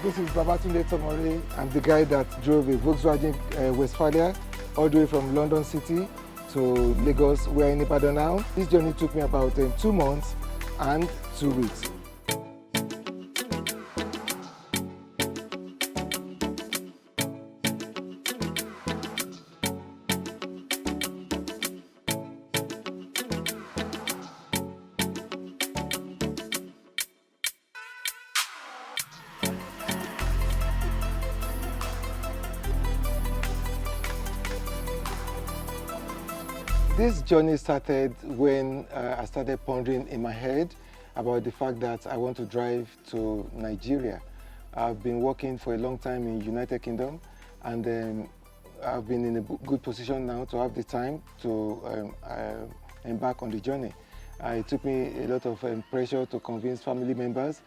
This is Babatunde Tomori. I'm the guy that drove a Volkswagen Westphalia all the way from London City to Lagos. We're in Ibadan now. This journey took me about 2 months and 2 weeks. This journey started when I started pondering in my head about the fact that I want to drive to Nigeria. I've been working for a long time in United Kingdom, and I've been in a good position now to have the time to embark on the journey. It took me a lot of pressure to convince family members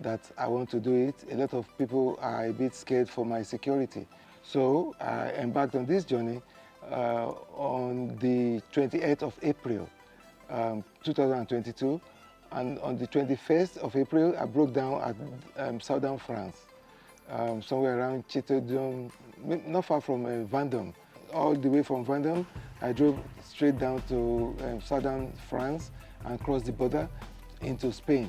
that I want to do it. A lot of people are a bit scared for my security. So I embarked on this journey on the 28th of April, 2022, and on the 21st of April, I broke down at southern France, somewhere around Château, not far from Vendôme. All the way from Vendôme, I drove straight down to southern France and crossed the border into Spain.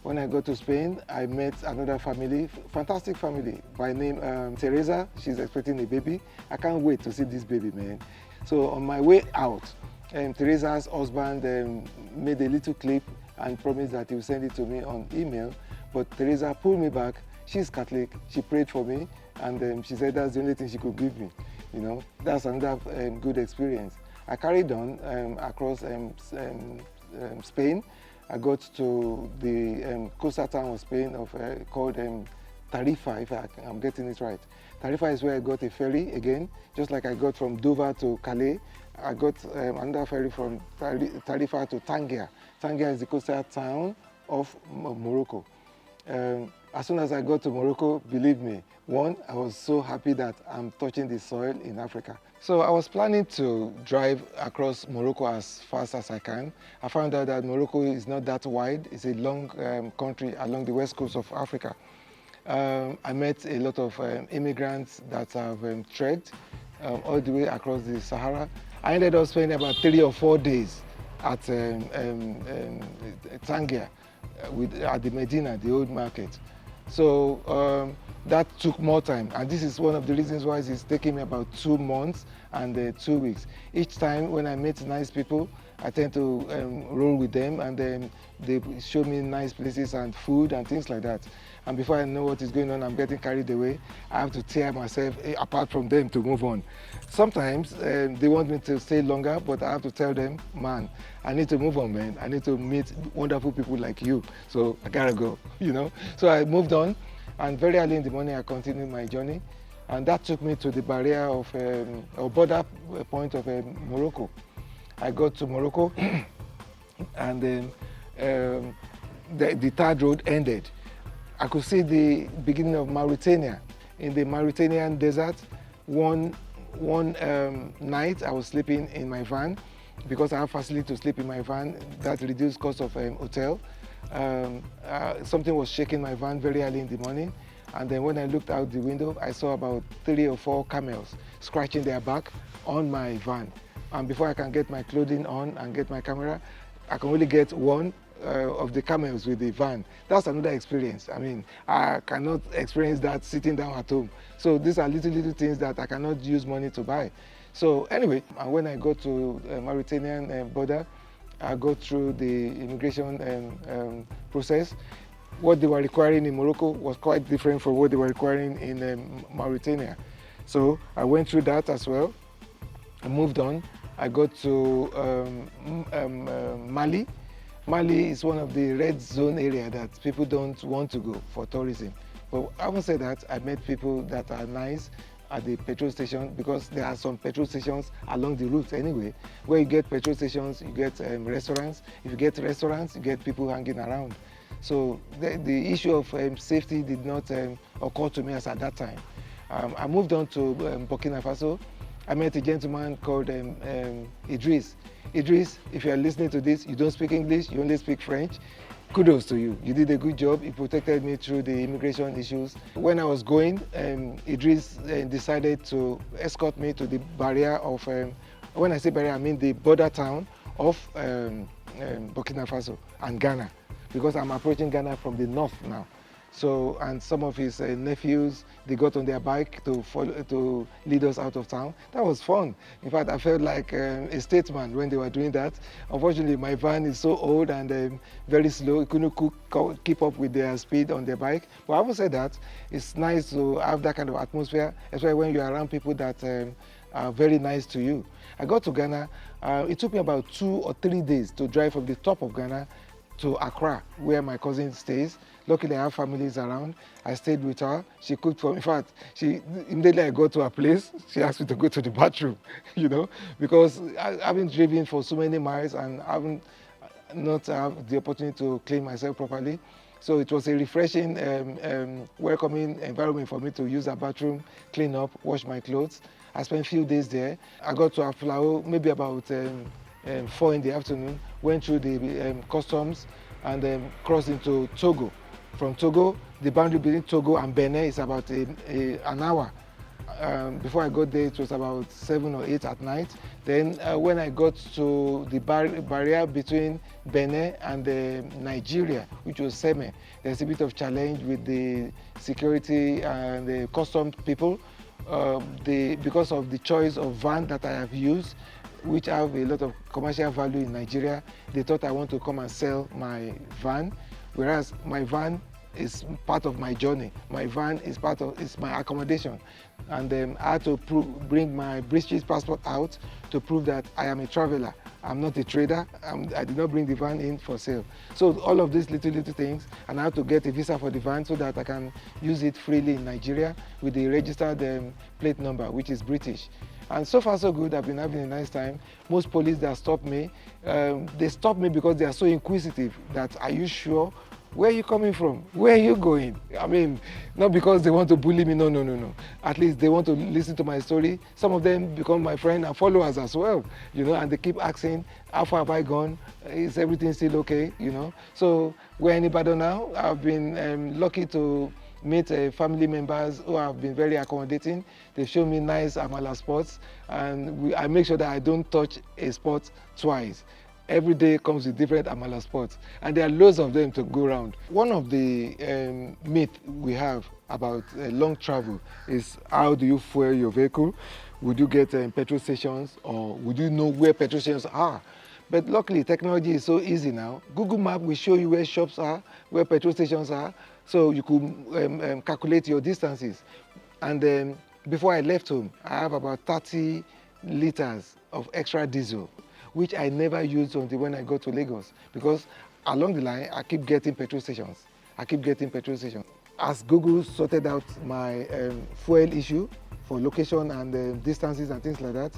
When I got to Spain, I met another family, fantastic family, by name Teresa. She's expecting a baby. I can't wait to see this baby, man. So on my way out, Teresa's husband made a little clip and promised that he would send it to me on email. But Teresa pulled me back. She's Catholic. She prayed for me, and she said that's the only thing she could give me. You know, that's another good experience. I carried on across Spain. I got to the coastal town of Spain called Tarifa, if I'm getting it right. Tarifa is where I got a ferry again, just like I got from Dover to Calais. I got another ferry from Tarifa to Tangier. Tangier is the coastal town of Morocco. As soon as I got to Morocco, believe me, I was so happy that I'm touching the soil in Africa. So I was planning to drive across Morocco as fast as I can. I found out that Morocco is not that wide. It's a long country along the west coast of Africa. I met a lot of immigrants that have trekked all the way across the Sahara. I ended up spending about 3 or 4 days at Tangier, at the Medina, the old market. So that took more time, and this is one of the reasons why it's taking me about 2 months and 2 weeks. Each time when I meet nice people, I tend to roll with them, and then they show me nice places and food and things like that. And before I know what is going on, I'm getting carried away. I have to tear myself apart from them to move on. Sometimes they want me to stay longer, but I have to tell them, man, I need to move on, man. I need to meet wonderful people like you, so I gotta go, you know. So I moved on, and very early in the morning, I continued my journey. And that took me to the barrier of, or border point of Morocco. I got to Morocco, and then the third road ended. I could see the beginning of Mauritania. In the Mauritanian desert, one night I was sleeping in my van because I have facility to sleep in my van. That reduced cost of hotel. Something was shaking my van very early in the morning, and then when I looked out the window, I saw about 3 or 4 camels scratching their back on my van. And before I can get my clothing on and get my camera, I can only get one of the camels with the van. That's another experience. I mean, I cannot experience that sitting down at home. So these are little things that I cannot use money to buy. So anyway, when I got to Mauritanian border, I go through the immigration process. What they were requiring in Morocco was quite different from what they were requiring in Mauritania. So I went through that as well. I moved on. I got to Mali. Mali is one of the red zone area that people don't want to go for tourism. But having said that, I met people that are nice at the petrol station, because there are some petrol stations along the route anyway. Where you get petrol stations, you get restaurants. If you get restaurants, you get people hanging around. So the issue of safety did not occur to me as at that time. I moved on to Burkina Faso. I met a gentleman called Idris. Idris, if you are listening to this, you don't speak English, you only speak French. kudos to you. You did a good job. You protected me through the immigration issues. When I was going, Idris decided to escort me to the barrier of, when I say barrier, I mean the border town of Burkina Faso and Ghana, because I'm approaching Ghana from the north now. So, and some of his nephews, they got on their bike to lead us out of town. That was fun. In fact, I felt like a statesman when they were doing that. Unfortunately, my van is so old and very slow. It couldn't keep up with their speed on their bike. But having said that, it's nice to have that kind of atmosphere, especially when you're around people that are very nice to you. I got to Ghana. It took me about 2 or 3 days to drive from the top of Ghana to Accra, where my cousin stays. Luckily, I have families around. I stayed with her. She cooked for me. In fact, immediately I got to her place, she asked me to go to the bathroom, because I haven't driven for so many miles and I haven't not have the opportunity to clean myself properly. So it was a refreshing, welcoming environment for me to use a bathroom, clean up, wash my clothes. I spent a few days there. I got to Aflao maybe about 4 in the afternoon, went through the customs and crossed into Togo. From Togo, the boundary between Togo and Benin is about an hour. Before I got there, it was about 7 or 8 at night. Then when I got to the barrier between Benin and Nigeria, which was Seme, there's a bit of challenge with the security and the customs people. Because of the choice of van that I have used, which have a lot of commercial value in Nigeria, they thought I want to come and sell my van, whereas my van is part of my journey. My van is my accommodation. And I had to bring my British passport out to prove that I am a traveler. I'm not a trader. I did not bring the van in for sale. So all of these little things, and I had to get a visa for the van so that I can use it freely in Nigeria with the registered plate number, which is British. And so far so good. I've been having a nice time. Most police that stop me, they stop me because they are so inquisitive that, are you sure? Where are you coming from? Where are you going? I mean, not because they want to bully me, no. At least they want to listen to my story. Some of them become my friend and followers as well, and they keep asking, how far have I gone? Is everything still okay, So we're in Ibadan now. I've been lucky to meet family members who have been very accommodating. They've shown me nice amala spots, and I make sure that I don't touch a spot twice. Every day comes with different amala spots, and there are loads of them to go around. One of the myths we have about long travel is, how do you fuel your vehicle? Would you get petrol stations, or would you know where petrol stations are? But luckily, technology is so easy now. Google Maps will show you where shops are, where petrol stations are, so you could calculate your distances. And before I left home, I have about 30 liters of extra diesel, which I never used until when I got to Lagos, because along the line, I keep getting petrol stations. As Google sorted out my fuel issue for location and distances and things like that,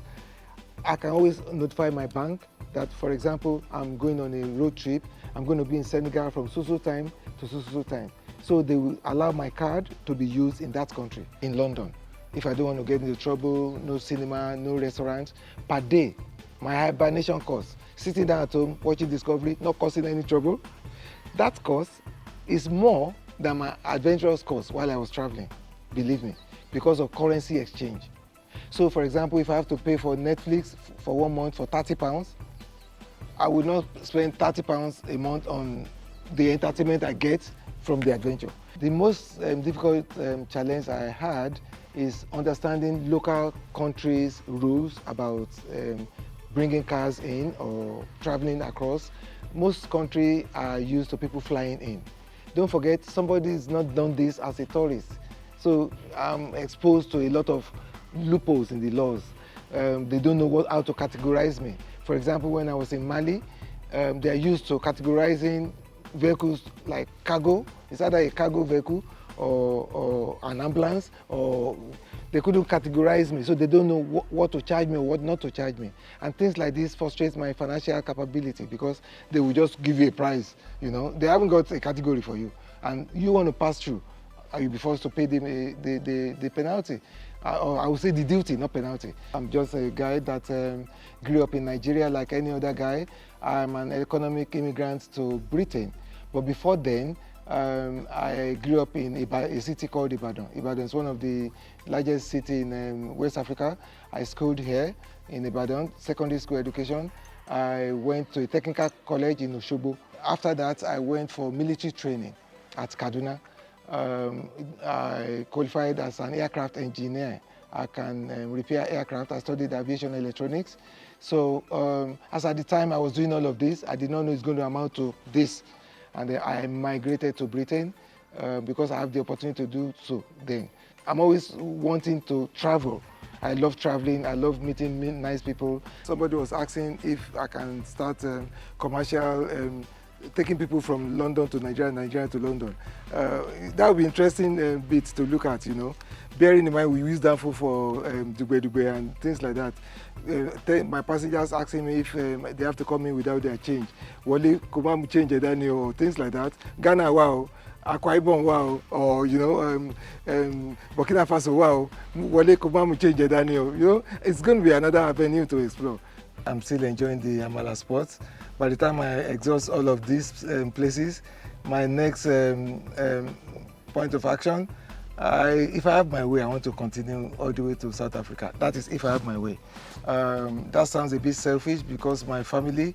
I can always notify my bank that, for example, I'm going on a road trip. I'm going to be in Senegal from so time to so time. So they will allow my card to be used in that country, in London. If I don't want to get into trouble, no cinema, no restaurant, per day, my hibernation cost, sitting down at home, watching Discovery, not causing any trouble, that cost is more than my adventurous cost while I was traveling, believe me, because of currency exchange. So for example, if I have to pay for Netflix for 1 month for £30, I would not spend £30 a month on the entertainment I get from the adventure. The most difficult challenge I had is understanding local countries' rules about bringing cars in or traveling across. Most countries are used to people flying in. Don't forget, somebody's not done this as a tourist. So I'm exposed to a lot of loopholes in the laws. They don't know how to categorize me. For example, when I was in Mali, they are used to categorizing vehicles like cargo. It's either a cargo vehicle or an ambulance, or they couldn't categorize me, so they don't know what to charge me or what not to charge me. And things like this frustrates my financial capability, because they will just give you a price, They haven't got a category for you, and you want to pass through, you'll be forced to pay the penalty. Or I would say the duty, not penalty. I'm just a guy that grew up in Nigeria like any other guy. I'm an economic immigrant to Britain. But before then, I grew up in a city called Ibadan. Ibadan is one of the largest cities in West Africa. I schooled here in Ibadan, secondary school education. I went to a technical college in Osogbo. After that, I went for military training at Kaduna. I qualified as an aircraft engineer. I can repair aircraft. I studied aviation electronics. So as at the time I was doing all of this, I did not know it's going to amount to this. And then I migrated to Britain because I have the opportunity to do so then. I'm always wanting to travel. I love traveling. I love meeting nice people. Somebody was asking if I can start commercial taking people from London to Nigeria, Nigeria to London. That would be interesting bit to look at, you know. Bearing in mind we use Danfo for Dugbe and things like that. My passengers asking me if they have to come in without their change. Wale Kumamu change Daniel or things like that. Ghana, wow. Akwa Ibom, wow. Or, you know, Burkina Faso, wow. Wale Kumamu change Daniel. You know, it's going to be another avenue to explore. I'm still enjoying the Amala sports. By the time I exhaust all of these places, my next point of action, if I have my way, I want to continue all the way to South Africa. That is if I have my way. That sounds a bit selfish because my family,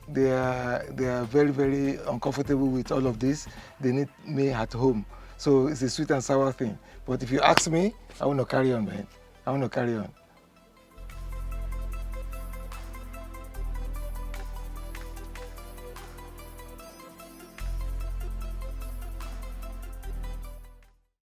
they are very, very uncomfortable with all of this. They need me at home. So it's a sweet and sour thing. But if you ask me, I want to carry on, man. I want to carry on.